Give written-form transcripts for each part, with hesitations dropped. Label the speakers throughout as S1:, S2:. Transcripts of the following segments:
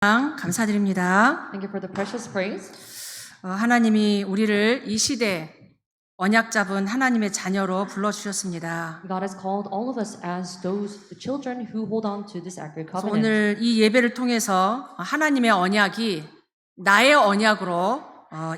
S1: 감사드립니다.
S2: Thank you for the precious praise.
S1: 하나님이 우리를 이 시대 언약 잡은 하나님의 자녀로 불러주셨습니다.
S2: God has called all of us as those the children who hold on to this accurate
S1: 그래서
S2: covenant.
S1: 오늘 이 예배를 통해서 하나님의 언약이 나의 언약으로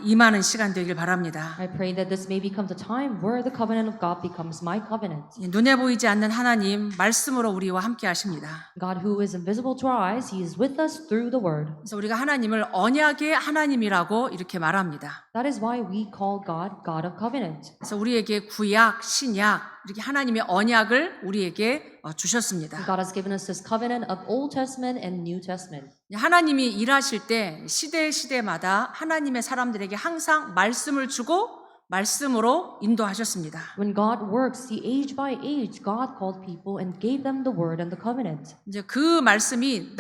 S1: 임하는 시간 되길 바랍니다.
S2: I pray that this may become the time where the covenant of God becomes my covenant.
S1: 눈에 보이지 않는 하나님 말씀으로 우리와 함께 하십니다.
S2: God who is invisible to our eyes, He is with us through the Word.
S1: 그래서 우리가 하나님을 언약의 하나님이라고 이렇게 말합니다.
S2: That is why we call God God of covenant.
S1: 그래서 우리에게 구약, 신약 이렇게 하나님의 언약을 우리에게 주셨습니다.
S2: God has given us this covenant of Old Testament and New Testament.
S1: 하나님이 일하실 때 시대마다 하나님의 사람들에게 항상 말씀을 주고 말씀으로 인도하셨습니다.
S2: When God works, the age by age, God called people and gave them the Word and the covenant.
S1: 이제 그 말씀이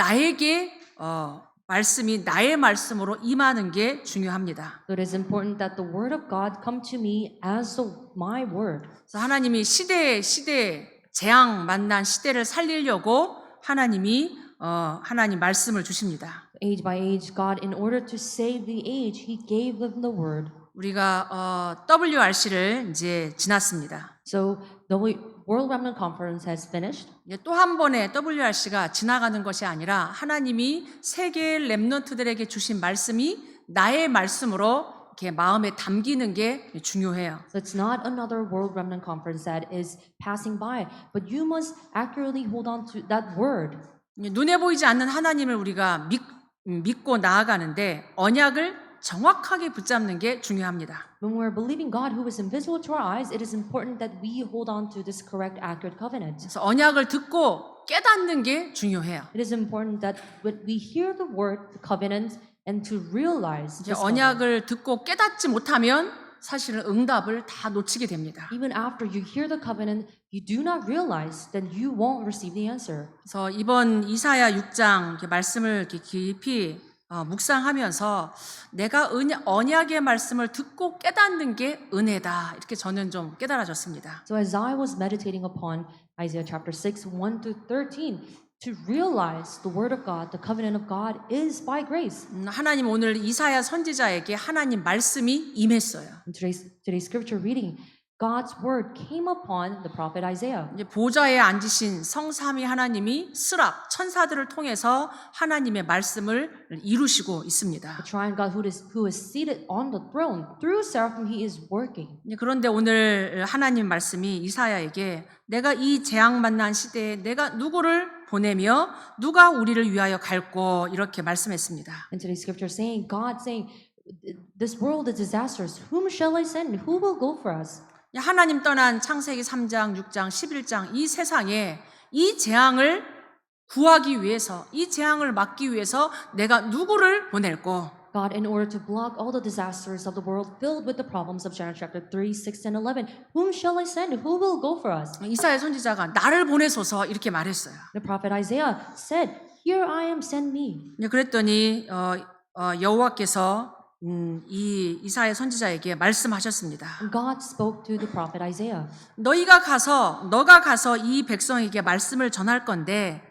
S1: 나의 말씀으로 임하는 게 중요합니다.
S2: So it is important that the Word of God come to me as my Word.
S1: 그래서 하나님이 시대에 재앙 만난 시대를 살리려고 하나님 말씀을 주십니다.
S2: Age by age, God, in order to save the age, He gave them the Word.
S1: 우리가 WRC를 이제 지났습니다.
S2: So the World Remnant Conference has finished.
S1: 또 한 번의 WRC가 지나가는 것이 아니라 하나님이 세계의 렘넌트들에게 주신 말씀이 나의 말씀으로 이렇게 마음에 담기는 게 중요해요.
S2: So it's not another World Remnant Conference that is passing by, but you must accurately hold on to that word.
S1: 눈에 보이지 않는 하나님을 우리가 믿고 나아가는데 언약을 정확하게 붙잡는 게 중요합니다.
S2: When we're believing God who is invisible to our eyes, it is important that we hold on to this correct, accurate covenant.
S1: 그래서 언약을 듣고 깨닫는 게 중요해요.
S2: It is important that when we hear the word, the covenant, and to realize
S1: 이제
S2: this covenant.
S1: 언약을 듣고 깨닫지 못하면 사실은 응답을 다 놓치게 됩니다.
S2: Even after you hear the covenant, you do not realize, then you won't receive the answer.
S1: 그래서 이번 이사야 6장 말씀을 이렇게 깊이 묵상하면서 내가 언약의 말씀을 듣고 깨닫는 게 은혜다. 이렇게 저는 좀 깨달아졌습니다.
S2: So as I was meditating upon Isaiah chapter 6, 1 to 13, to realize the word of God, the covenant of God is by grace.
S1: 하나님 오늘 이사야 선지자에게 하나님 말씀이 임했어요.
S2: In today's scripture reading, God's word came upon the prophet Isaiah.
S1: 이제 보좌에 앉으신 성삼위 하나님이 스랍 천사들을 통해서 하나님의 말씀을 이루시고 있습니다.
S2: The triune God who is seated on the throne, through seraphim he is working.
S1: 그런데 오늘 하나님 말씀이 이사야에게 내가 이 재앙 만난 시대에 내가 누구를 보내며 누가 우리를 위하여 갈고 이렇게 말씀했습니다.
S2: And today's scripture saying, God saying, this world is disastrous. Whom shall I send? Who will go for us?
S1: 하나님 떠난 창세기 3장, 6장, 11장 이 세상에 이 재앙을 구하기 위해서 이 재앙을 막기 위해서 내가 누구를 보낼고
S2: God, in order to block all the disasters of the world filled with the problems of Genesis chapter 3, 6, and 11, whom shall I send? Who will go for us?
S1: 이사야 선지자가 나를 보내소서 이렇게 말했어요.
S2: The prophet Isaiah said, Here I am, send me.
S1: 그랬더니 여호와께서 이 이사야 선지자에게 말씀하셨습니다.
S2: And God spoke to the prophet Isaiah.
S1: 너가 가서 이 백성에게 말씀을 전할 건데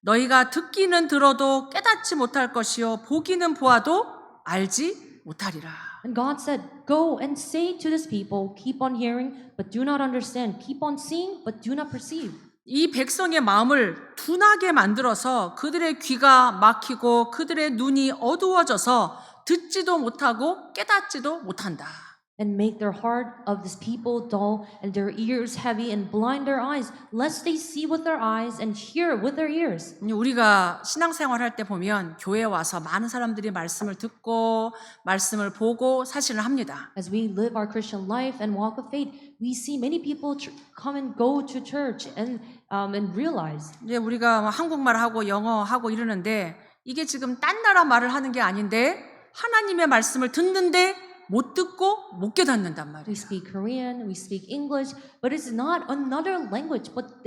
S1: 너희가 듣기는 들어도 깨닫지 못할 것이요 보기는 보아도 알지 못하리라.
S2: And God said, Go and say to this people, keep on hearing, but do not understand. Keep on seeing, but do not perceive.
S1: 이 백성의 마음을 둔하게 만들어서 그들의 귀가 막히고 그들의 눈이 어두워져서 듣지도 못하고 깨닫지도 못한다.
S2: And make their heart of this people dull and their ears heavy and blind their eyes, lest they see with their eyes and hear with their ears.
S1: 우리가 신앙생활 할 때 보면 교회에 와서 많은 사람들이 말씀을 듣고 말씀을 보고 사실을 합니다.
S2: As we live our Christian life and walk of faith, we see many people come and go to church and realize.
S1: 이제 우리가 한국말 하고 영어 하고 이러는데 이게 지금 딴 나라 말을 하는 게 아닌데 하나님의 말씀을 듣는데 못 듣고 못 깨닫는단 말이에요.
S2: We speak Korean, we speak English, but it's not another language. But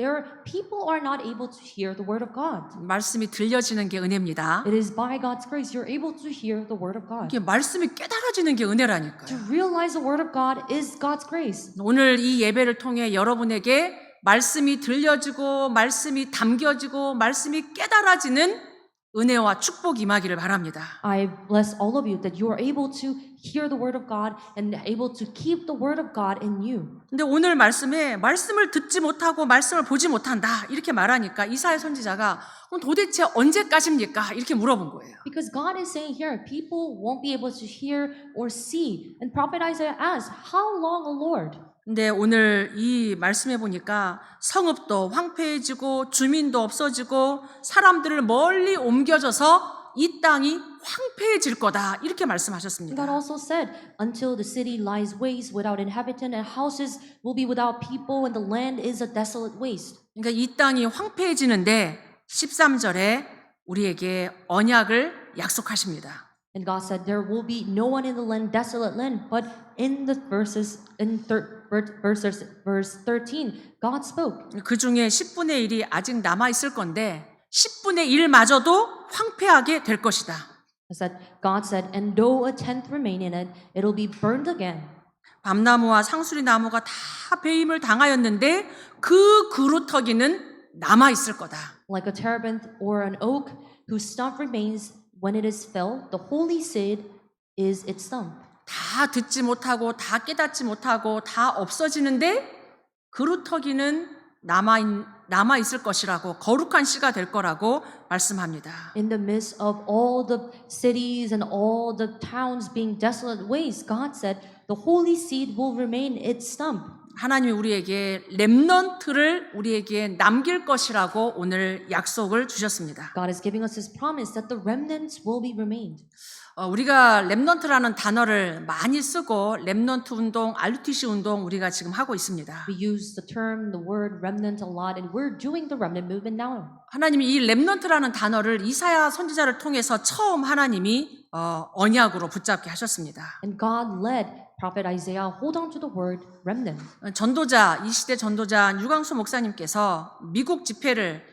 S2: people are not able to hear the word of God.
S1: 말씀이 들려지는 게 은혜입니다.
S2: It is by God's grace you're able to hear the word of God.
S1: 이게 말씀이 깨달아지는 게
S2: To
S1: 은혜라니까요.
S2: realize the word of God is God's grace.
S1: 오늘 이 예배를 통해 여러분에게 말씀이 들려지고 말씀이 담겨지고 말씀이 깨달아지는 은혜와 축복이 임하기를 바랍니다.
S2: I bless all of you that you are able to hear the word of God and able to keep the word of God in you.
S1: 근데 오늘 말씀에 말씀을 듣지 못하고 말씀을 보지 못한다 이렇게 말하니까 이사야 선지자가 그럼 도대체 언제까지입니까? 이렇게 물어본 거예요.
S2: Because God is saying here, people won't be able to hear or see. And Prophet Isaiah asks, how long, O Lord?
S1: 근데 오늘 이 말씀해 보니까 성읍도 황폐해지고 주민도 없어지고 사람들을 멀리 옮겨져서 이 땅이 황폐해질 거다 이렇게
S2: God
S1: 말씀하셨습니다.
S2: also said, until the city lies waste without inhabitant and houses will be without people and the land is a desolate waste.
S1: 그러니까 이 땅이 황폐해지는데 13절에 우리에게 언약을 약속하십니다.
S2: And God said, there will be no one in the land, desolate land. But in the verse 13, God spoke.
S1: 그 중에 10분의 1이 아직 남아 있을 건데 10분의 1마저도 황폐하게 될 것이다.
S2: God said, and though a tenth remain in it, it'll be burned again.
S1: 밤나무와 상수리 나무가 다 배임을 당하였는데 그 그루터기는 남아 있을 거다.
S2: Like a terebinth or an oak whose stump remains when it is felled, the holy seed is its stump.
S1: 다 듣지 못하고 다 깨닫지 못하고 다 없어지는데 그루터기는 남아 있을 것이라고 거룩한 씨가 될 거라고 말씀합니다.
S2: In the midst of all the cities and all the towns being desolate waste, God said, the holy seed will remain its stump.
S1: 하나님이 우리에게 렘넌트를 우리에게 남길 것이라고 오늘 약속을 주셨습니다.
S2: God is giving us His promise that the remnants will be remained.
S1: 우리가 렘넌트라는 단어를 많이 쓰고 렘넌트 운동, RUTC 운동 우리가 지금 하고 있습니다.
S2: We use the term, the word remnant a lot, and we're doing the remnant movement now.
S1: 하나님이 이 렘넌트라는 단어를 이사야 선지자를 통해서 처음 하나님이 언약으로 붙잡게 하셨습니다.
S2: And God led Prophet Isaiah, hold on to the word remnant.
S1: 전도자, 이 시대 전도자 유광수 목사님께서 미국 집회를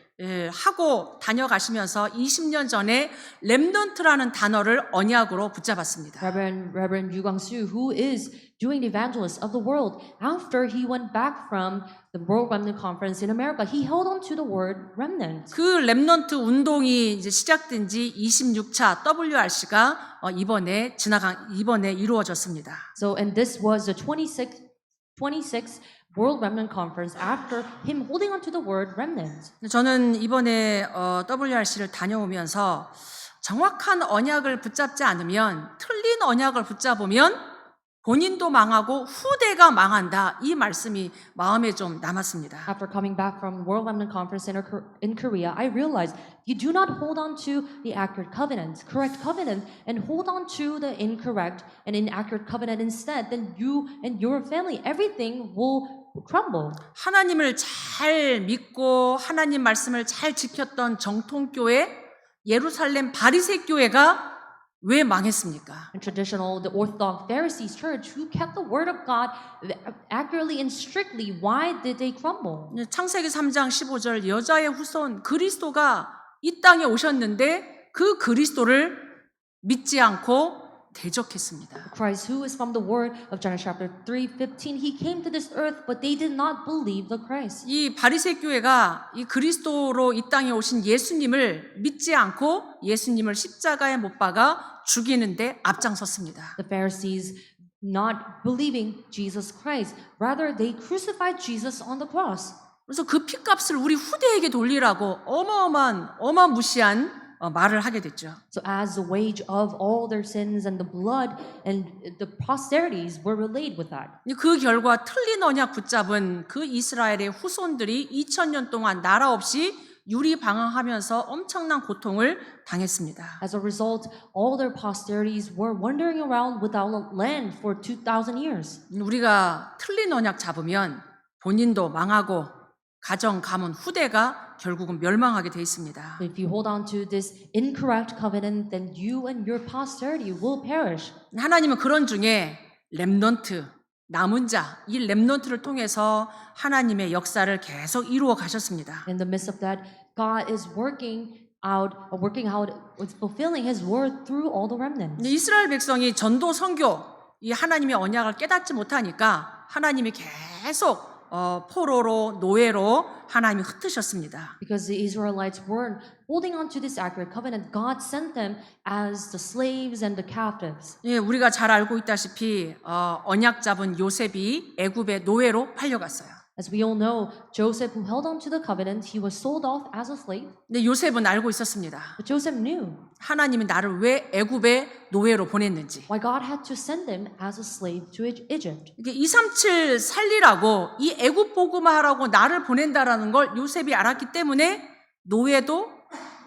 S1: 하고 다녀가시면서 20년 전에 렘넌트라는 단어를 언약으로 붙잡았습니다.
S2: Reverend Yu Gang-soo, who is doing the evangelist of the world, after he went back from the World Remnant Conference in America, he held on to the word remnant.
S1: 그 렘넌트 운동이 이제 시작된 지 26차 WRC가 이번에 이루어졌습니다.
S2: So, and this was the 26th World Remnant Conference after him holding on to the word remnant.
S1: 저는 이번에 WRC를 다녀오면서 정확한 언약을 붙잡지 않으면 틀린 언약을 붙잡으면 본인도 망하고 후대가 망한다. 이 말씀이 마음에 좀 남았습니다.
S2: After coming back from World Remnant Conference in Korea, I realized you do not hold on to the accurate covenant, correct covenant, and hold on to the incorrect and inaccurate covenant instead, then you and your family, everything will crumble.
S1: 하나님을 잘 믿고 하나님 말씀을 잘 지켰던 정통교회 예루살렘 바리새 교회가 왜 망했습니까?
S2: And the Orthodox Pharisees church who kept the word of God accurately and strictly, why did they crumble?
S1: 창세기 3장 15절 여자의 후손 그리스도가 이 땅에 오셨는데 그 그리스도를 믿지 않고 대적했습니다.
S2: Christ, who is from the word of John chapter 3:15, he came to this earth, but they did not believe the Christ.
S1: 이 바리새 교회가 이 그리스도로 이 땅에 오신 예수님을 믿지 않고 예수님을 십자가에 못 박아 죽이는데 앞장섰습니다.
S2: The Pharisees not believing Jesus Christ, rather they crucified Jesus on the cross.
S1: 그래서 그 피값을 우리 후대에게 돌리라고 어마무시한 말을 하게 됐죠.
S2: So as the wage of all their sins and the blood and the posterities were relayed with that.
S1: 그 결과 틀린 언약 붙잡은 그 이스라엘의 후손들이 2000년 동안 나라 없이 유리방황하면서 엄청난 고통을 당했습니다.
S2: As a result, all their posterities were wandering around without a land for 2,000 years.
S1: 우리가 틀린 언약 잡으면 본인도 망하고 가정, 가문, 후대가 결국은 멸망하게 돼 있습니다.
S2: If you hold on to this incorrect covenant, then you and your posterity will perish.
S1: 하나님은 그런 중에 렘넌트, 남은 자, 이 렘넌트를 통해서 하나님의 역사를 계속 이루어 가셨습니다.
S2: In the midst of that, God is working out, fulfilling His word through all the remnants.
S1: 이스라엘 백성이 전도 선교, 이 하나님의 언약을 깨닫지 못하니까 하나님이 계속 포로로 노예로 하나님이 흩으셨습니다.
S2: Because the Israelites weren't holding on to this accurate covenant, God sent them as the slaves and the captives.
S1: 예, 우리가 잘 알고 있다시피 언약 잡은 요셉이 애굽의 노예로 팔려갔어요.
S2: As we all know, Joseph, who held on to the covenant, he was sold off as a slave.
S1: 근데 요셉은 알고 있었습니다.
S2: But Joseph knew
S1: 하나님이 나를 왜 애굽의 노예로 보냈는지.
S2: why God had to send him as a slave to Egypt.
S1: 이게 237 살리라고 이 애굽 복음을 하라고 나를 보낸다라는 걸 요셉이 알았기 때문에 노예도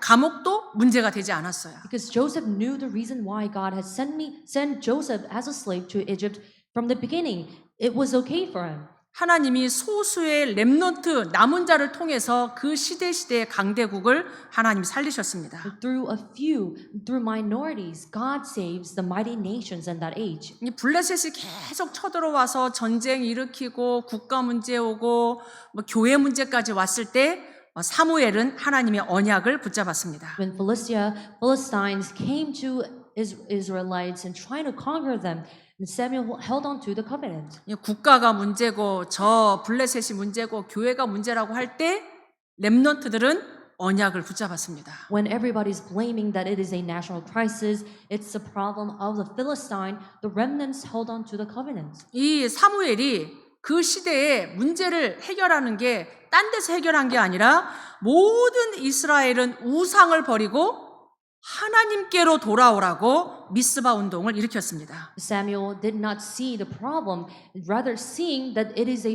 S1: 감옥도 문제가 되지 않았어요.
S2: Because Joseph knew the reason why God had sent Joseph as a slave to Egypt from the beginning. It was okay for him.
S1: 하나님이 소수의 렘넌트 남은 자를 통해서 그 시대의 강대국을 하나님이 살리셨습니다.
S2: Through a few, through minorities, God saves the mighty nations in that age.
S1: 이 블레셋이 계속 쳐들어와서 전쟁 일으키고 국가 문제 오고 뭐 교회 문제까지 왔을 때 사무엘은 하나님의 언약을 붙잡았습니다.
S2: When Philistines came to Israelites and trying to conquer them, Samuel held on to the covenant.
S1: 국가가 문제고 저 블레셋이 문제고 교회가 문제라고 할 때 렘넌트들은 언약을 붙잡았습니다.
S2: When everybody's blaming that it is a national crisis, it's the problem of the Philistine, the remnants held on to the covenant.
S1: 이 사무엘이 그 시대에 문제를 해결하는 게 딴 데서 해결한 게 아니라 모든 이스라엘은 우상을 버리고 하나님께로 돌아오라고 미스바 운동을 일으켰습니다.
S2: Samuel did not see the problem, rather seeing that it is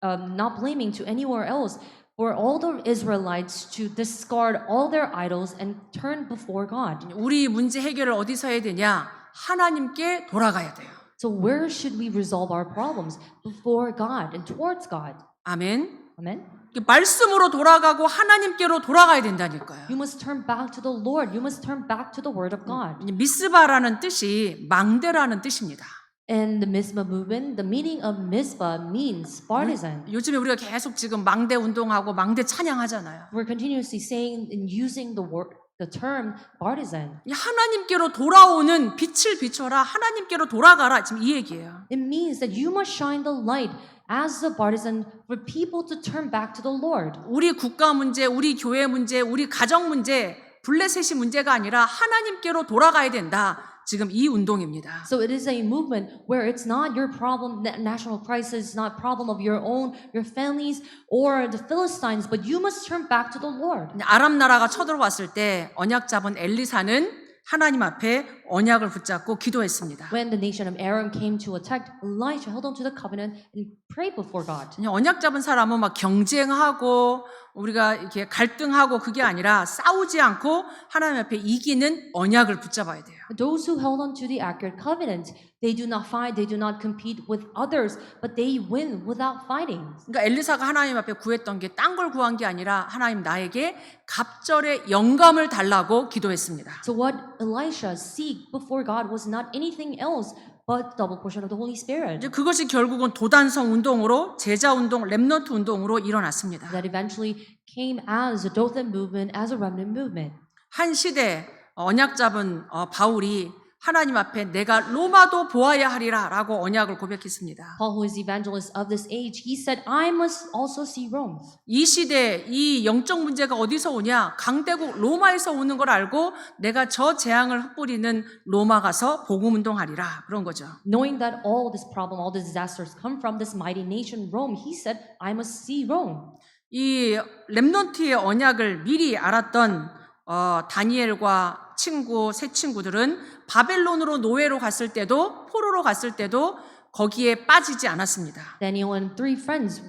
S2: not blaming to anywhere else for all the Israelites to discard all their idols and turn before God.
S1: 우리 문제 해결을 어디서 해야 되냐? 하나님께 돌아가야 돼요.
S2: So where should we resolve our problems? Before God and towards God.
S1: 아멘.
S2: Amen.
S1: 말씀으로 돌아가고 하나님께로 돌아가야 된다니까요.
S2: You must turn back to the Lord. You must turn back to the Word of God.
S1: 미스바라는 뜻이 망대라는 뜻입니다.
S2: And the Mizpah movement, the meaning of Mizpah means partisan.
S1: 요즘에 우리가 계속 지금 망대 운동하고 망대 찬양하잖아요.
S2: We're continuously saying and using the term partisan.
S1: 하나님께로 돌아오는 빛을 비춰라. 하나님께로 돌아가라. 지금 이 얘기예요.
S2: It means that you must shine the light as the partisan for people to turn back to the Lord.
S1: 우리 국가 문제, 우리 교회 문제, 우리 가정 문제, 블레셋이 문제가 아니라 하나님께로 돌아가야 된다. 지금 이 운동입니다.
S2: So it is a movement where it's not your problem, national crisis, not problem of your own, your families, or the Philistines, but you must turn back to the Lord.
S1: 아람 나라가 쳐들어왔을 때 언약 잡은 엘리사는 하나님 앞에 언약을 붙잡고 기도했습니다.
S2: When the nation of Aram came to attack, Elisha held on to the covenant and prayed before God.
S1: 언약 잡은 사람은 막 경쟁하고 우리가 이렇게 갈등하고 그게 아니라 싸우지 않고 하나님 앞에 이기는 언약을 붙잡아야 돼요.
S2: Those who held on to the accurate covenant, they do not fight, they do not compete with others, but they win without fighting.
S1: 그러니까 엘리사가 하나님 앞에 구했던 게 딴 걸 구한 게 아니라 하나님 나에게 갑절의 영감을 달라고 기도했습니다.
S2: So what Elisha seek before God was not anything else but double portion of the Holy Spirit.
S1: 이제 그것이 결국은 도단성 운동으로 제자 운동, 렘넌트 운동으로 일어났습니다.
S2: That eventually came as a Dothan movement, as a remnant movement.
S1: 한 시대 언약 잡은 바울이 하나님 앞에 내가 로마도 보아야 하리라라고 언약을 고백했습니다.
S2: Paul, who is the evangelist of this age, he said, I must also see Rome.
S1: 이 시대 이 영적 문제가 어디서 오냐? 강대국 로마에서 오는 걸 알고 내가 저 재앙을 흩뿌리는 로마 가서 복음 운동하리라 그런 거죠.
S2: Knowing that all this problem, all the disasters come from this mighty nation, Rome, he said, I must see Rome.
S1: 이 렘넌트의 언약을 미리 알았던 다니엘과 세 친구들은 바벨론으로 노예로 갔을 때도 포로로 갔을 때도 거기에 빠지지 않았습니다.
S2: Daniel and three friends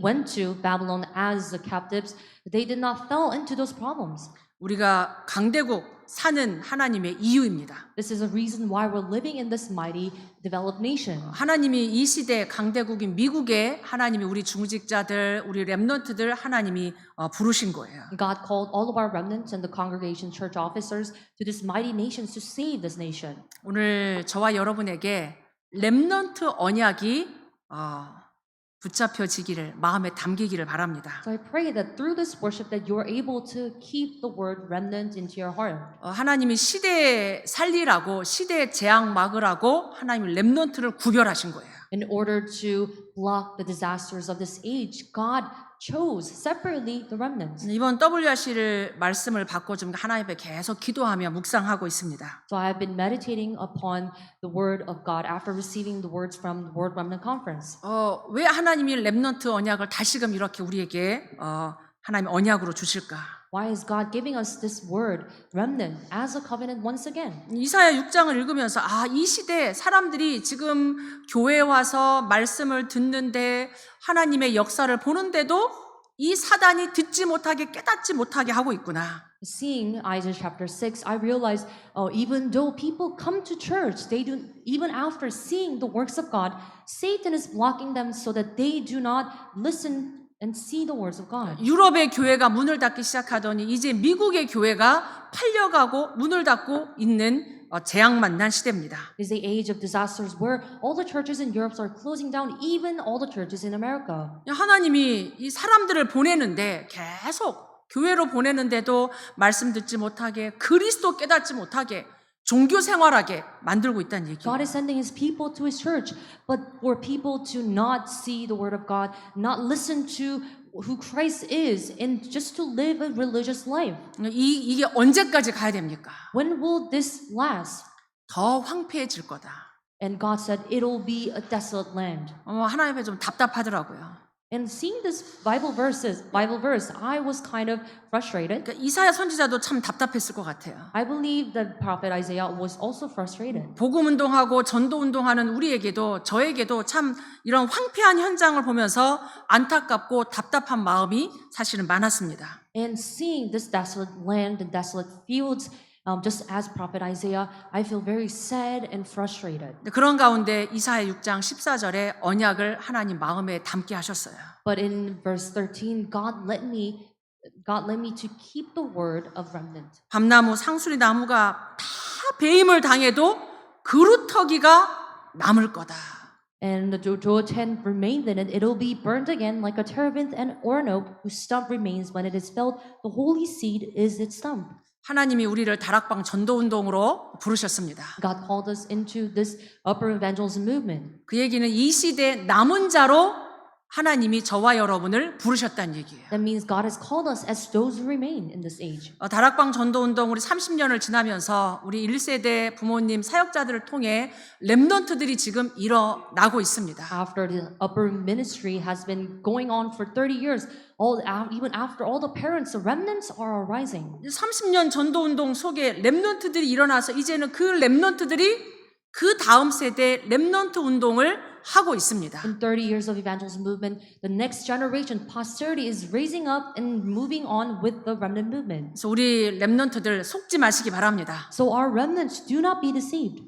S2: went to Babylon as the captives. They did not fall into those problems.
S1: 우리가 강대국 사는 하나님의 이유입니다.
S2: This is a reason why we're living in this mighty developed nation.
S1: 하나님이 이 시대 강대국인 미국에 하나님이 우리 중직자들, 우리 렘넌트들 하나님이 부르신 거예요.
S2: God called all of our remnants and the congregation church officers to this mighty nation to save this nation.
S1: 오늘 저와 여러분에게 렘넌트 언약이 붙잡혀지기를 마음에 담기기를 바랍니다.
S2: So I pray that through this worship that you are able to keep the word remnant into your heart.
S1: 하나님이 시대에 살리라고 시대에 재앙 막으라고 하나님이 렘넌트를 구별하신 거예요.
S2: In order to block the disasters of this age, God chose separately the remnants.
S1: 이번 WRC를 말씀을 받고 좀 하나님 앞에 계속 기도하며 묵상하고 있습니다.
S2: So I have been meditating upon the word of God after receiving the words from the World Remnant Conference.
S1: 왜 하나님이 렘넌트 언약을 다시금 이렇게 우리에게 하나님 언약으로 주실까?
S2: Why is God giving us this word, remnant, as a covenant once again?
S1: 이사야 6장을 읽으면서 이 시대에 사람들이 지금 교회에 와서 말씀을 듣는데 하나님의 역사를 보는데도 이 사단이 듣지 못하게 깨닫지 못하게 하고 있구나.
S2: Seeing Isaiah chapter 6, I realized even though people come to church, they do even after seeing the works of God, Satan is blocking them so that they do not listen and see the words of God.
S1: 유럽의 교회가 문을 닫기 시작하더니 이제 미국의 교회가 팔려가고 문을 닫고 있는 재앙 만난 시대입니다.
S2: It is the age of disasters where all the churches in Europe are closing down, even all the churches in America.
S1: 하나님이 이 사람들을 보내는데 계속 교회로 보내는데도 말씀 듣지 못하게 그리스도 깨닫지 못하게 종교 생활하게 만들고 있다는 얘기예요.
S2: God is sending His people to His church, but for people to not see the Word of God, not listen to who Christ is, and just to live a religious life.
S1: 이게 언제까지 가야 됩니까?
S2: When will this last?
S1: 더 황폐해질 거다.
S2: And God said it'll be a desolate land.
S1: 하나님이 좀 답답하더라고요.
S2: And seeing this Bible verse, I was kind of frustrated.
S1: 그러니까 이사야 선지자도 참 답답했을 것 같아요.
S2: I believe that prophet Isaiah was also frustrated.
S1: 복음 운동하고 전도 운동하는 우리에게도 저에게도 참 이런 황폐한 현장을 보면서 안타깝고 답답한 마음이 사실은 많았습니다.
S2: And seeing this desolate land and desolate fields, just as prophet Isaiah, I feel very sad and frustrated.
S1: 그런 가운데 이사야 6장 14절에 언약을 하나님 마음에 담게 하셨어요.
S2: But in verse 13, God led me to keep the word of remnant.
S1: 밤나무 상수리 나무가 다 배임을 당해도 그루터기가 남을 거다.
S2: And the Joel 10 remained in it, it'll be burned again like a terebinth and oak whose stump remains when it is felled. The holy seed is its stump.
S1: 하나님이 우리를 다락방 전도 운동으로 부르셨습니다.
S2: God called us into this upper evangelism movement.
S1: 그 얘기는 이 시대 남은 자로 하나님이 저와 여러분을 부르셨다는 얘기예요.
S2: That means God has called us as those who remain in this age.
S1: 다락방 전도 운동 우리 30년을 지나면서 우리 1세대 부모님 사역자들을 통해 렘넌트들이 지금 일어나고 있습니다.
S2: After the upper ministry has been going on for 30 years, even after all the parents, the remnants are arising.
S1: 30년 전도 운동 속에 렘넌트들이 일어나서 이제는 그 렘넌트들이 그 다음 세대 렘넌트 운동을 하고 있습니다.
S2: In 30 years of evangelism movement, the next generation, posterity is raising up and moving on with the remnant movement.
S1: 그래서 우리 렘넌트들 속지 마시기 바랍니다.
S2: So our remnants, do not be deceived.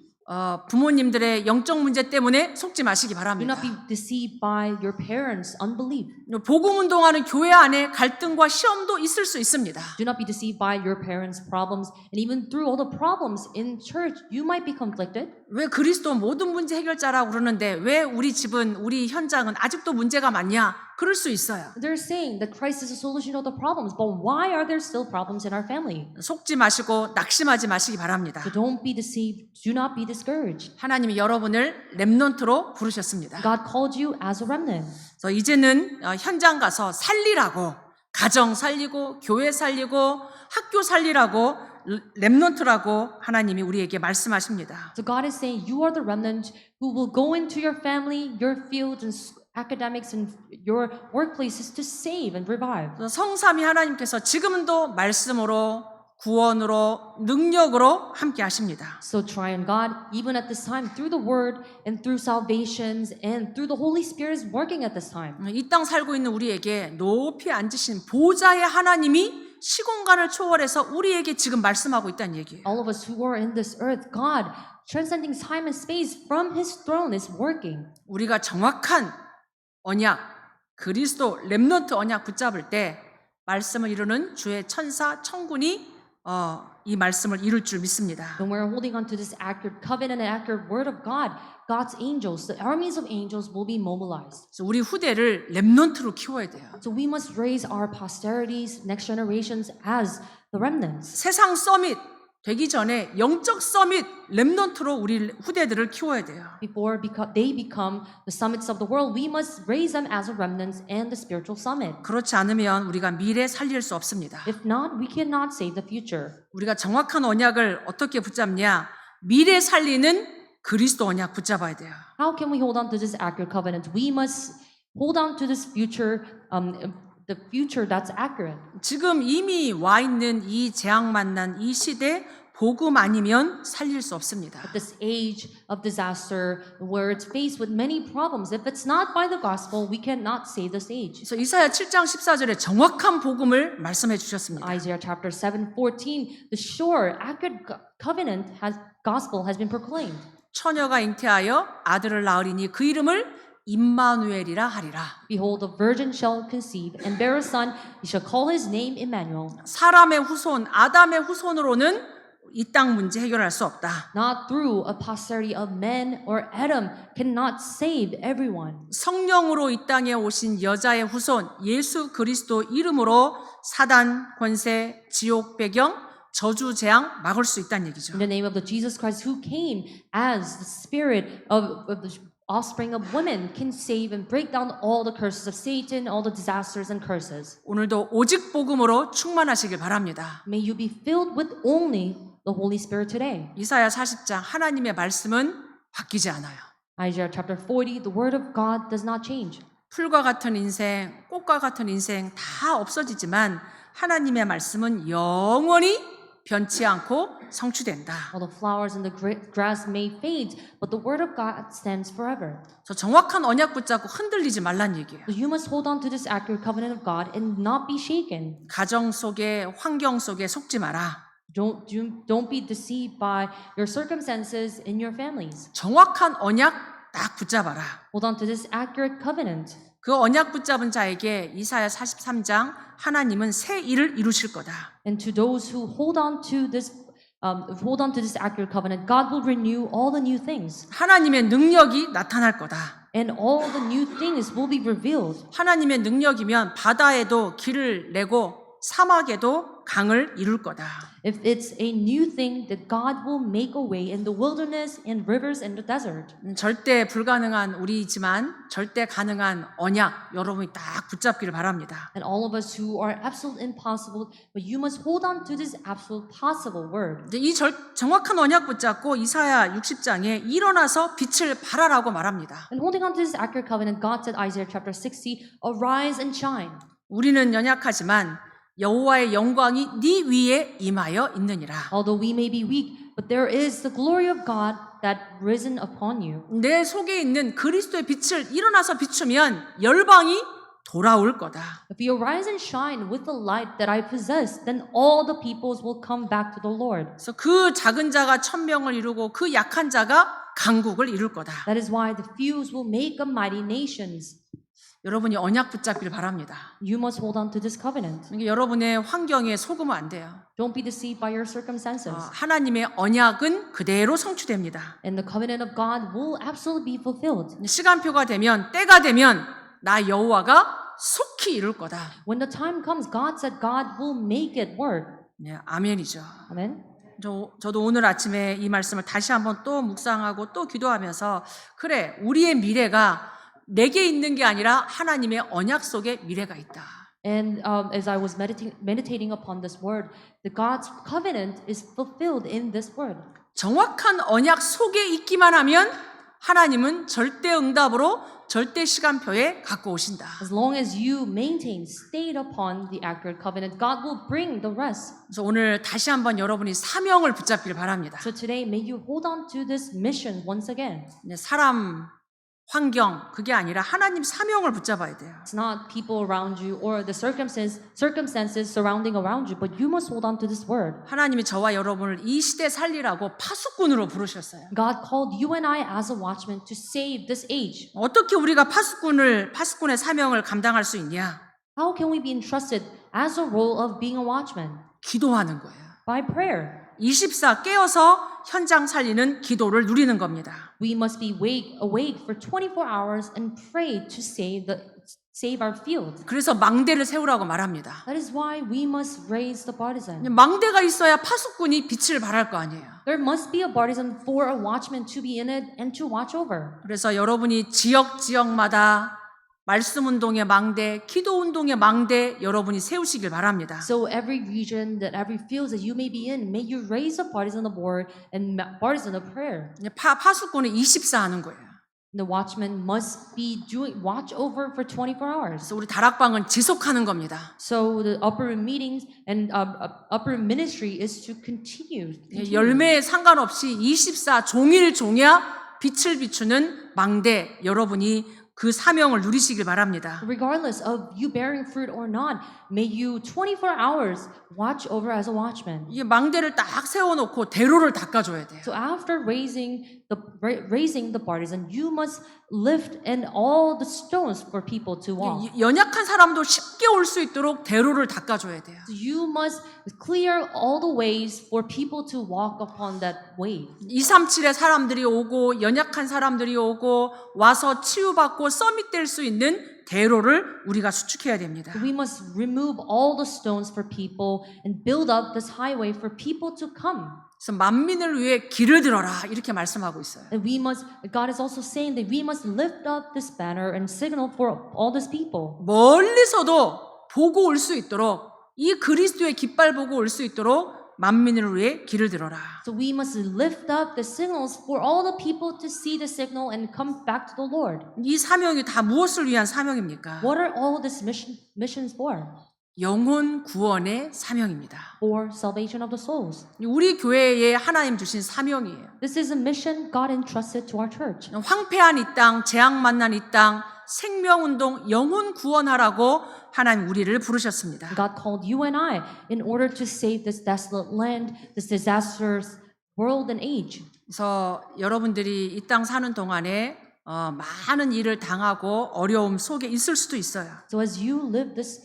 S1: 부모님들의 영적 문제 때문에 속지 마시기
S2: Do
S1: 바랍니다.
S2: not be deceived by your parents' unbelief.
S1: 복음 운동하는 교회 안에 갈등과 시험도 있을 수 있습니다.
S2: Do not be deceived by your parents' problems. And even through all the problems in church, you might be conflicted.
S1: 왜 그리스도 모든 문제 해결자라고 그러는데 왜 우리 집은 우리 현장은 아직도 문제가 많냐? 그럴 수 있어요.
S2: They're saying that Christ is a solution to all the problems, but why are there still problems in our family?
S1: 속지 마시고 낙심하지 마시기 바랍니다.
S2: So don't be deceived. Do not be discouraged.
S1: 하나님이 여러분을 렘넌트로 부르셨습니다.
S2: God called you as a remnant.
S1: 그래서 이제는 현장 가서 살리라고 가정 살리고 교회 살리고 학교 살리라고 렘넌트라고 하나님이 우리에게 말씀하십니다.
S2: So God is saying you are the remnant who will go into your family, your fields, and academics, and your workplaces to save and revive.
S1: 성삼위 하나님께서 지금도 말씀으로 구원으로 능력으로 함께 하십니다.
S2: So triune God, even at this time, through the Word and through salvations and through the Holy Spirit is working at this time.
S1: 이 땅 살고 있는 우리에게 높이 앉으신 보좌의 하나님이 시공간을 초월해서 우리에게 지금 말씀하고 있다는 얘기예요.
S2: All of us who are in this earth, God, transcending time and space from His throne is working.
S1: 우리가 정확한 언약, 그리스도 렘넌트 언약 붙잡을 때 말씀을 이루는 주의 천사 천군이 이 말씀을 이룰 줄 믿습니다.
S2: When we're holding on to this accurate covenant and accurate word of God, God's angels, the armies of angels will be mobilized.
S1: 그래서 우리 후대를 렘넌트로 키워야 돼요.
S2: So we must raise our posterities, next generations as the remnants.
S1: 세상 서밋 되기 전에 영적 서밋 렘넌트로 우리 후대들을 키워야 돼요.
S2: Before they become the summits of the world, we must raise them as a remnant and the spiritual summit.
S1: 그렇지 않으면 우리가 미래 살릴 수 없습니다.
S2: If not, we cannot save the future.
S1: 우리가 정확한 언약을 어떻게 붙잡냐? 미래 살리는 그리스도 언약 붙잡아야 돼요.
S2: How can we hold on to this accurate covenant? We must hold on to this future, the future that's accurate.
S1: 지금 이미 와 있는 이 재앙 만난 이 시대 복음 아니면 살릴 수 없습니다.
S2: At this age of disaster, where it's faced with many problems, if it's not by the gospel, we cannot save this age.
S1: 그래서 이사야 7장 14절에 정확한 복음을 말씀해 주셨습니다.
S2: Isaiah chapter 7:14, the sure, accurate gospel has been proclaimed.
S1: 처녀가 잉태하여 아들을 낳으리니 그 이름을 임마누엘이라 하리라.
S2: Behold, the virgin shall conceive and bear a son. He shall call his name Emmanuel.
S1: 사람의 후손, 아담의 후손으로는 이 땅 문제 해결할 수 없다.
S2: Not through a posterity of men or Adam cannot save everyone.
S1: 성령으로 이 땅에 오신 여자의 후손 예수 그리스도 이름으로 사단, 권세, 지옥 배경, 저주 재앙 막을 수 있다는 얘기죠.
S2: In the name of the Jesus Christ who came as the spirit of the offspring of women can save and break down all the curses of Satan, all the disasters and curses.
S1: 오늘도 오직 복음으로 충만하시길 바랍니다.
S2: May you be filled with only the Holy Spirit today.
S1: 이사야 40장 하나님의 말씀은 바뀌지 않아요.
S2: Isaiah chapter 40, the word of God does not change.
S1: 풀과 같은 인생, 꽃과 같은 인생 다 없어지지만 하나님의 말씀은 영원히 변치 않고 성취된다.
S2: All the flowers and the grass may fade, but the word of God stands forever.
S1: 저 정확한 언약 붙잡고 흔들리지 말란 얘기예요.
S2: So you must hold on to this accurate covenant of God and not be shaken.
S1: 가정 속에 환경 속에 속지 마라.
S2: Don't be deceived by your circumstances in your families.
S1: 정확한 언약 딱 붙잡아라.
S2: Hold on to this accurate covenant.
S1: 그 언약 붙잡은 자에게 이사야 43장 하나님은 새 일을 이루실 거다.
S2: And to those who hold on to this accurate covenant, God will renew all the new things.
S1: 하나님의 능력이 나타날 거다.
S2: And all the new things will be revealed.
S1: 하나님의 능력이면 바다에도 길을 내고 사막에도 강을 이룰 거다.
S2: If it's a new thing, that God will make a way in the wilderness and rivers in the desert.
S1: 절대 불가능한 우리지만 절대 가능한 언약 여러분이 딱 붙잡기를 바랍니다.
S2: And all of us who are absolute impossible, but you must hold on to this absolute possible word.
S1: 이제 이 정확한 언약 붙잡고 이사야 60장에 일어나서 빛을 발하라고 말합니다.
S2: And holding on to this accurate covenant, God said, Isaiah chapter 60, arise and shine.
S1: 우리는 연약하지만 여호와의 영광이 네 위에 임하여 있느니라.
S2: Although we may be weak, but there is the glory of God that risen upon you.
S1: 내 속에 있는 그리스도의 빛을 일어나서 비추면 열방이 돌아올 거다.
S2: If you arise and shine with the light that I possess, then all the peoples will come back to the Lord.
S1: 그래서 그 작은 자가 천명을 이루고 그 약한 자가 강국을 이룰 거다.
S2: That is why the few will make a mighty nations.
S1: 여러분이 언약 붙잡기를 바랍니다.
S2: You must hold on to this covenant.
S1: 이게 여러분의 환경에 속으면 안 돼요.
S2: Don't be deceived by your circumstances.
S1: 하나님의 언약은 그대로 성취됩니다.
S2: And the covenant of God will absolutely be fulfilled.
S1: 시간표가 되면 때가 되면 나 여호와가 속히 이룰 거다.
S2: When the time comes, God said God will make it work.
S1: 네, 아멘이죠.
S2: Amen.
S1: 저도 오늘 아침에 이 말씀을 다시 한번 또 묵상하고 또 기도하면서 그래 우리의 미래가 내게 있는 게 아니라 하나님의 언약 속에 미래가 있다.
S2: And as I was meditating upon this word, the God's covenant is fulfilled in this word.
S1: 정확한 언약 속에 있기만 하면 하나님은 절대 응답으로 절대 시간표에 갖고 오신다.
S2: As long as you maintain, stayed upon the accurate covenant, God will bring the rest.
S1: 그래서 오늘 다시 한번 여러분이 사명을 붙잡기를 바랍니다.
S2: So today, may you hold on to this mission once again.
S1: 사람, 환경 그게 아니라 하나님 사명을 붙잡아야 돼요.
S2: It's not people around you or the circumstances surrounding around you, but you must hold on to this word.
S1: 하나님이 저와 여러분을 이 시대 살리라고 파수꾼으로 부르셨어요.
S2: God called you and I as a watchman to save this age.
S1: 어떻게 우리가 파수꾼의 사명을 감당할 수 있냐?
S2: How can we be entrusted as a role of being a watchman?
S1: 기도하는 거예요.
S2: By prayer.
S1: 24 깨어서 현장 살리는 기도를 누리는 겁니다.
S2: We must be awake for 24 hours and pray to save save our fields.
S1: 그래서 망대를 세우라고 말합니다.
S2: That is why we must raise the partisan.
S1: 망대가 있어야 파수꾼이 빛을 발할 거 아니에요.
S2: There must be a partisan for a watchman to be in it and to watch over.
S1: 그래서 여러분이 지역마다 말씀 운동의 망대, 기도 운동의 망대 여러분이 세우시길 바랍니다.
S2: So every region, that every field that you may be in, may you raise a partisan of word and partisan of prayer.
S1: 파수꾼은 24 하는 거예요.
S2: The watchman must be doing watch over for 24 hours.
S1: 그래서 우리 다락방은 지속하는 겁니다.
S2: So the upper room meetings and upper room ministry is to continue.
S1: 열매에 상관없이 24 종일 종야 빛을 비추는 망대 여러분이 그 사명을 누리시길 바랍니다.
S2: Regardless of you bearing fruit or not, may you 24 hours watch over as a watchman.
S1: 이 망대를 딱 세워놓고 대로를 닦아줘야 돼요.
S2: So after raising the partisan, you must lift and all the stones for people to walk.
S1: 연약한 사람도 쉽게 올 수 있도록 대로를 닦아줘야 돼요.
S2: So you must clear all the ways for people to walk upon that way.
S1: 237에 사람들이 오고 연약한 사람들이 오고 와서 치유받고 서밋될 수 있는 대로를 우리가 수축해야 됩니다.
S2: We must remove all the stones for people and build up this highway for people to come.
S1: 그래서 만민을 위해 길을 들어라 이렇게 말씀하고 있어요.
S2: And we must, God is also saying that we must lift up this banner and signal for all these people.
S1: 멀리서도 보고 올 수 있도록 이 그리스도의 깃발 보고 올 수 있도록 만민을 위해 길을 들어라.
S2: So we must lift up the signals for all the people to see the signal and come back to the Lord.
S1: 이 사명이 다 무엇을 위한 사명입니까?
S2: What are all these missions for?
S1: 영혼 구원의 사명입니다.
S2: For salvation of the souls.
S1: 우리 교회에 하나님 주신 사명이에요.
S2: This is a mission God entrusted to our church.
S1: 황폐한 이 땅, 재앙 만난 이 땅, 생명운동, 영혼 구원하라고 하나님 우리를 부르셨습니다.
S2: God called you and I in order to save this desolate land, this disastrous world and age.
S1: 그래서 여러분들이 이 땅 사는 동안에 많은 일을 당하고 어려움 속에 있을 수도 있어요.
S2: So as you live this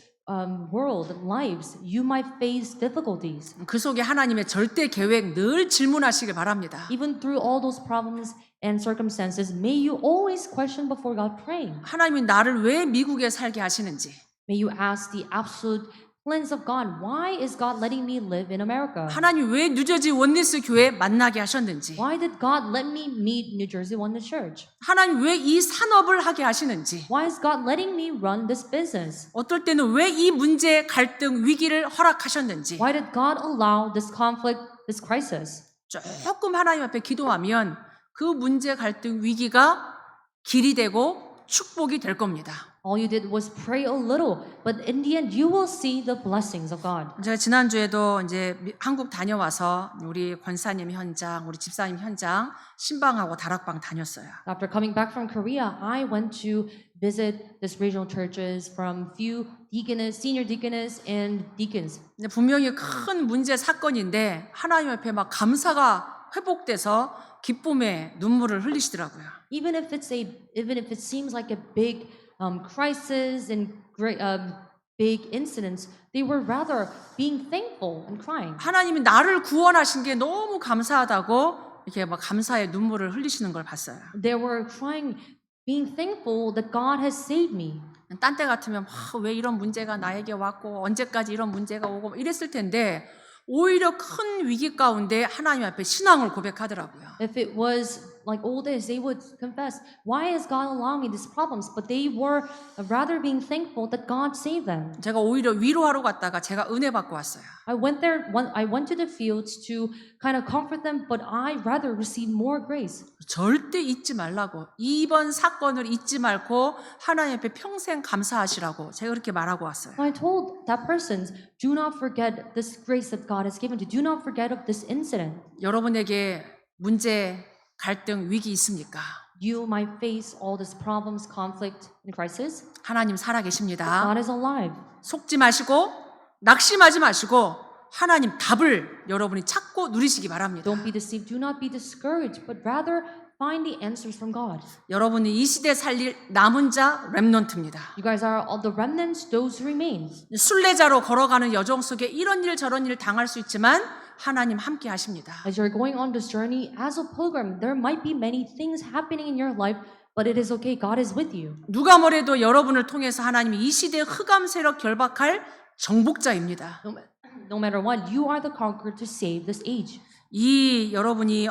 S2: world and lives, you might face difficulties.
S1: 그 속에 하나님의 절대 계획 늘 질문하시길 바랍니다.
S2: Even through all those problems and circumstances, may you always question before God praying.
S1: 하나님이 나를 왜 미국에 살게 하시는지,
S2: May you ask the absolute plans of God. Why is God letting me live in America?
S1: 하나님 왜 뉴저지 원리스 교회 만나게 하셨는지,
S2: Why did God let me meet New Jersey Oneness Church?
S1: 하나님 왜 이 산업을 하게 하시는지,
S2: Why is God letting me run this business?
S1: 어떨 때는 왜 이 문제, 갈등, 위기를 허락하셨는지
S2: Why did God allow this conflict, this crisis?
S1: 조금 하나님 앞에 기도하면 그 문제, 갈등, 위기가 길이 되고 축복이 될 겁니다.
S2: All you did was pray a little, but in the end, you will see the blessings of God.
S1: 제가 지난주에도 이제 한국 다녀와서 우리 권사님 현장, 우리 집사님 현장 신방하고 다락방 다녔어요.
S2: After coming back from Korea, I went to visit these regional churches from few deaconess, senior deaconess, and deacons.
S1: 근데 분명히 큰 문제 사건인데 하나님 앞에 막 감사가 회복돼서 기쁨의 눈물을 흘리시더라고요.
S2: Even if it seems like a big crisis and great big incidents, they were rather being thankful and crying.
S1: 하나님이 나를 구원하신 게 너무 감사하다고 이렇게 막 감사의 눈물을 흘리시는 걸 봤어요.
S2: They were crying, being thankful that God has saved me.
S1: 딴 때 같으면 왜 이런 문제가 나에게 왔고 언제까지 이런 문제가 오고 이랬을 텐데 오히려 큰 위기 가운데 하나님 앞에 신앙을 고백하더라고요.
S2: If it was like old days, they would confess, why is God allowing me these problems? But they were rather being thankful that God saved them.
S1: 제가 오히려 위로하러 갔다가 제가 은혜 받고 왔어요.
S2: I went to the fields to kind of comfort them, but I rather received more grace.
S1: 절대 잊지 말라고, 이번 사건을 잊지 말고 하나님 앞에 평생 감사하시라고 제가 그렇게 말하고 왔어요.
S2: I told that person, do not forget this grace that God has given to you. Do not forget of this incident.
S1: 여러분에게 문제, 갈등, 위기 있습니까?
S2: You might face all these problems, conflict, and crisis.
S1: 하나님 살아계십니다.
S2: God is alive.
S1: 속지 마시고 낙심하지 마시고 하나님 답을 여러분이 찾고 누리시기 바랍니다.
S2: Don't be deceived. Do not be discouraged, but rather find the answers from God.
S1: 여러분이 이 시대 살릴 남은 자 렘넌트입니다.
S2: You guys are all the remnants, those who remain.
S1: 순례자로 걸어가는 여정 속에 이런 일 저런 일 당할 수 있지만 하나님 함께 하십니다.
S2: As you're going on this journey as a pilgrim, there might be many things happening in your life, But it is okay. God is with you.
S1: 누가 뭐래도 여러분을 통해서 하나님이 이 시대의 흑암 세력 결박할 정복자입니다.
S2: No matter what, you are the conqueror to save this age.
S1: 이 여러분이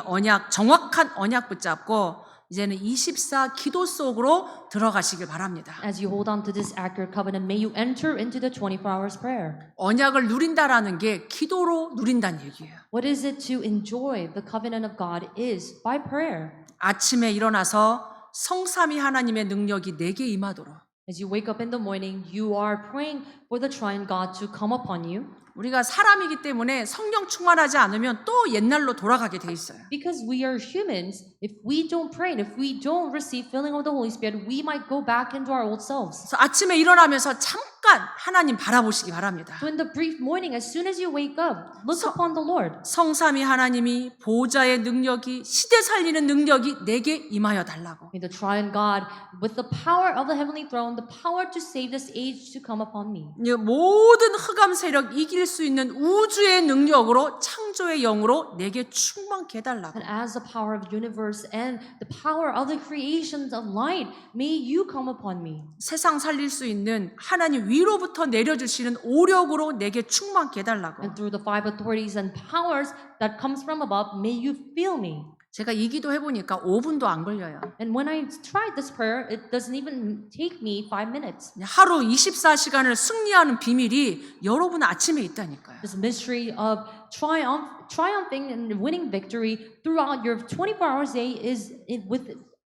S1: 정확한 언약 붙잡고 이제는 24 기도 속으로 들어가시길 바랍니다.
S2: As you hold on to this accurate covenant, may you enter into the 24 hours prayer.
S1: 언약을 누린다라는 게 기도로 누린다는 얘기예요.
S2: What is it to enjoy the covenant of God is by prayer.
S1: 아침에 일어나서 성삼위 하나님의 능력이 내게 임하도록
S2: As you wake up in the morning, you are praying for the triune God to come upon you.
S1: 우리가 사람이기 때문에 성령 충만하지 않으면 또 옛날로 돌아가게 돼 있어요.
S2: Because we are humans, if we don't pray and if we don't receive filling of the Holy Spirit, we might go back into our old selves.
S1: 그래서 아침에 일어나면서 잠깐 하나님 바라보시기 바랍니다.
S2: So in the brief morning, as soon as you wake up, look upon the Lord.
S1: 성삼위 하나님이 보좌의 능력이 시대 살리는 능력이 내게 임하여 달라고.
S2: May the triune God, with the power of the heavenly throne, the power to save this age to come upon me.
S1: 이 모든 흑암 세력 이길 수 있는 우주의 능력으로 창조의 영으로 내게 충만케 해달라고.
S2: And as the power of the universe and the power of the creations of light, may you come upon me.
S1: 세상 살릴 수 있는 하나님 위로부터 내려주시는 오력으로 내게 충만케 해달라고.
S2: And through the five authorities and powers that comes from above, may you fill me.
S1: 제가 이 기도 해보니까 5분도 안 걸려요.
S2: And when I tried this prayer, it doesn't even take me 5 minutes.
S1: 하루 24시간을 승리하는 비밀이 여러분 아침에 있다니까요.
S2: This mystery of triumphing and winning victory throughout your 24 hours day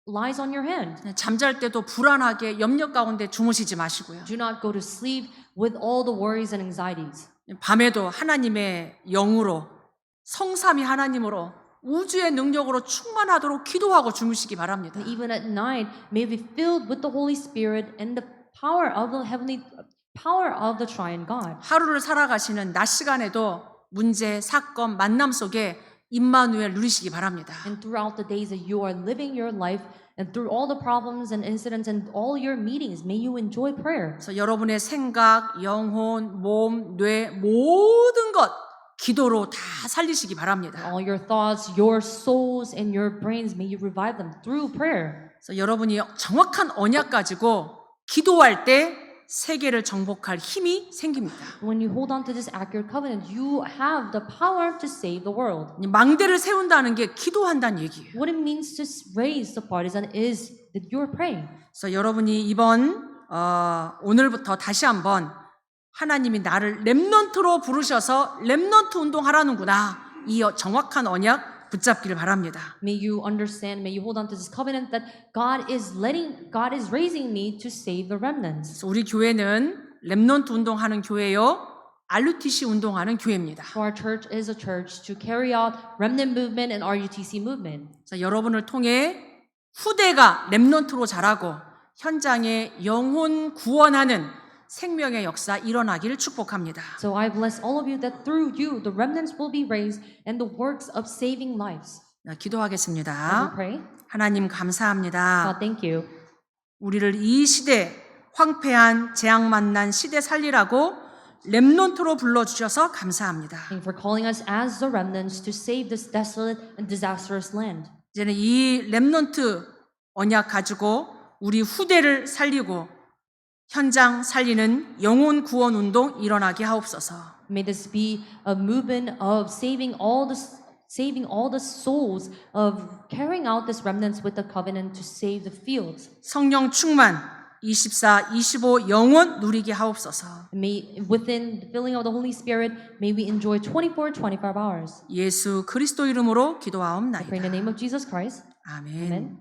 S2: lies on your hand.
S1: 잠잘 때도 불안하게 염려 가운데 주무시지 마시고요.
S2: Do not go to sleep with all the worries and anxieties.
S1: 밤에도 하나님의 영으로 성삼위 하나님으로 우주의 능력으로 충만하도록 기도하고 주무시기 바랍니다.
S2: And even at night, may be filled with the Holy Spirit and the power of the triune God.
S1: 하루를 살아가시는 낮 시간에도 문제, 사건, 만남 속에 임마누엘 누리시기 바랍니다.
S2: And throughout the days that you are living your life, and through all the problems and incidents and all your meetings, may you enjoy prayer.
S1: 그래서 여러분의 생각, 영혼, 몸, 뇌 모든 것 기도로 다 살리시기 바랍니다.
S2: All your thoughts, your souls, and your brains, may you revive them through prayer.
S1: 그래서 여러분이 정확한 언약 가지고 기도할 때 세계를 정복할 힘이 생깁니다.
S2: When you hold on to this accurate covenant, you have the power to save the world.
S1: 망대를 세운다는 게 기도한다는 얘기예요.
S2: What it means to raise the partisan is that you're praying.
S1: 그래서 여러분이 이번 오늘부터 다시 한번 하나님이 나를 렘넌트로 부르셔서 렘넌트 운동하라는구나. 이 정확한 언약 붙잡기를 바랍니다.
S2: May you understand, may you hold on to this covenant that God is raising me to save the remnants.
S1: 그래서 우리 교회는 렘넌트 운동하는 교회요. RUTC 운동하는 교회입니다.
S2: So our church is a church to carry out remnant movement and RUTC movement.
S1: 그래서 여러분을 통해 후대가 렘넌트로 자라고 현장에 영혼 구원하는 생명의 역사 일어나기를 축복합니다.
S2: So I bless all of you that through you the remnants will be raised and the works of saving lives. As
S1: 기도하겠습니다.
S2: we pray,
S1: 하나님 감사합니다.
S2: God, thank you.
S1: 우리를 이 시대 황폐한 재앙 만난 시대 살리라고 렘넌트로 불러주셔서 감사합니다.
S2: Thank you for calling us as the remnants to save this desolate and disastrous land.
S1: 이제는 이 렘넌트 언약 가지고 우리 후대를 살리고 현장 살리는 영혼 구원 운동 일어나게 하옵소서.
S2: May this be a movement of saving all the souls, of carrying out this remnants with the covenant to save the fields.
S1: 성령 충만 24, 25 영원 누리게 하옵소서.
S2: May within the filling of the Holy Spirit, may we enjoy 25 hours.
S1: 예수 그리스도 이름으로
S2: I pray in the
S1: 기도하옵나이다.
S2: name of Jesus Christ.
S1: 아멘.
S2: Amen.